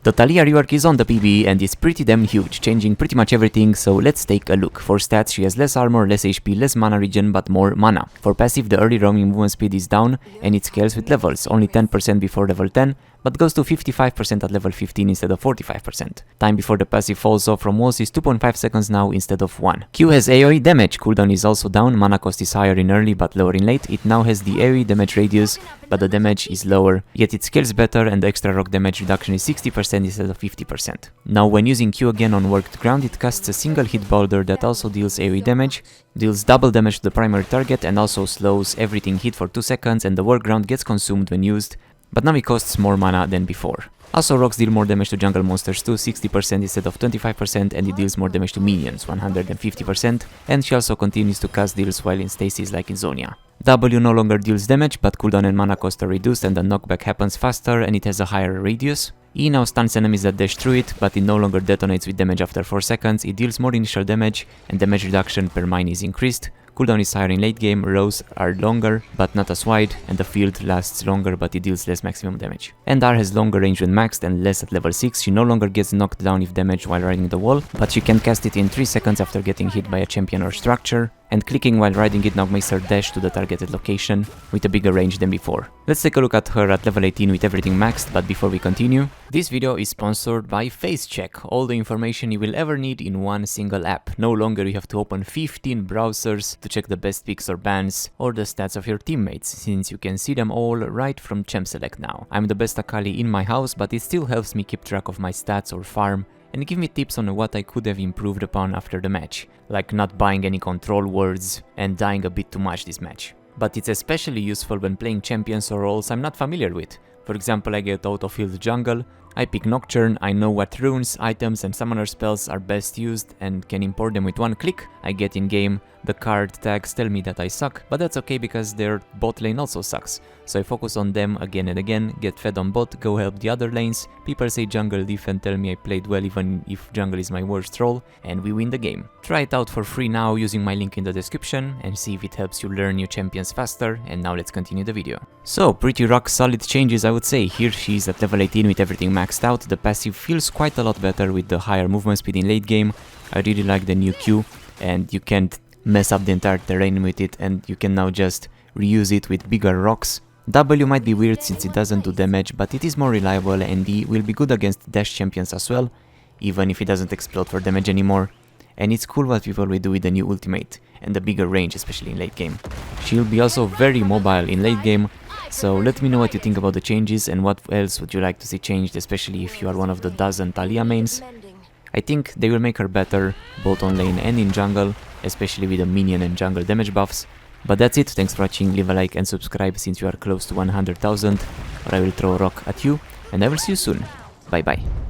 The TALIYAH rework is on the PB and is pretty damn huge, changing pretty much everything, so let's take a look. For stats, she has less armor, less HP, less mana regen, but more mana. For passive, the early roaming movement speed is down, and it scales with levels, only 10% before level 10, but goes to 55% at level 15 instead of 45%. Time before the passive falls off from walls is 2.5 seconds now instead of 1. Q has AoE damage, cooldown is also down, mana cost is higher in early but lower in late. It now has the AoE damage radius, but the damage is lower, yet it scales better and the extra rock damage reduction is 60% instead of 50%. Now when using Q again on worked ground, it casts a single hit boulder that also deals AoE damage, deals double damage to the primary target and also slows everything hit for 2 seconds, and the work ground gets consumed when used, but now it costs more mana than before. Also, rocks deal more damage to jungle monsters too, 60% instead of 25%, and it deals more damage to minions, 150%, and she also continues to cast deals while in stasis like in Zonia. W no longer deals damage, but cooldown and mana cost are reduced and the knockback happens faster and it has a higher radius. E now stuns enemies that dash through it, but it no longer detonates with damage after 4 seconds, it deals more initial damage and damage reduction per mine is increased. Cooldown is higher in late game, rows are longer but not as wide, and the field lasts longer but it deals less maximum damage. And R has longer range when maxed and less at level 6, she no longer gets knocked down if damaged while riding the wall, but she can cast it in 3 seconds after getting hit by a champion or structure, and clicking while riding it now makes her dash to the targeted location with a bigger range than before. Let's take a look at her at level 18 with everything maxed, but before we continue, this video is sponsored by FaceCheck, all the information you will ever need in one single app. No longer you have to open 15 browsers to check the best picks or bans or the stats of your teammates, since you can see them all right from Champ Select now. I'm the best Akali in my house, but it still helps me keep track of my stats or farm and give me tips on what I could have improved upon after the match, like not buying any control wards and dying a bit too much this match. But it's especially useful when playing champions or roles I'm not familiar with. For example, I get auto-filled jungle, I pick Nocturne, I know what runes, items and summoner spells are best used and can import them with one click. I get in game, the card tags tell me that I suck, but that's okay because their bot lane also sucks. So I focus on them again and again, get fed on bot, go help the other lanes, people say jungle diff and tell me I played well even if jungle is my worst role, and we win the game. Try it out for free now using my link in the description and see if it helps you learn new champions faster, and now let's continue the video. So, pretty rock solid changes I would say. Here she's at level 18 with everything maxed out, the passive feels quite a lot better with the higher movement speed in late game. I really like the new Q, and you can't mess up the entire terrain with it, and you can now just reuse it with bigger rocks. W might be weird since it doesn't do damage, but it is more reliable, and D will be good against dash champions as well, even if it doesn't explode for damage anymore. And it's cool what people will do with the new ultimate, and the bigger range, especially in late game. She'll be also very mobile in late game, so let me know what you think about the changes and what else would you like to see changed, especially if you are one of the dozen TALIYAH mains. I think they will make her better, both on lane and in jungle, especially with the minion and jungle damage buffs. But that's it, thanks for watching, leave a like and subscribe since you are close to 100,000, or I will throw a rock at you, and I will see you soon. Bye bye.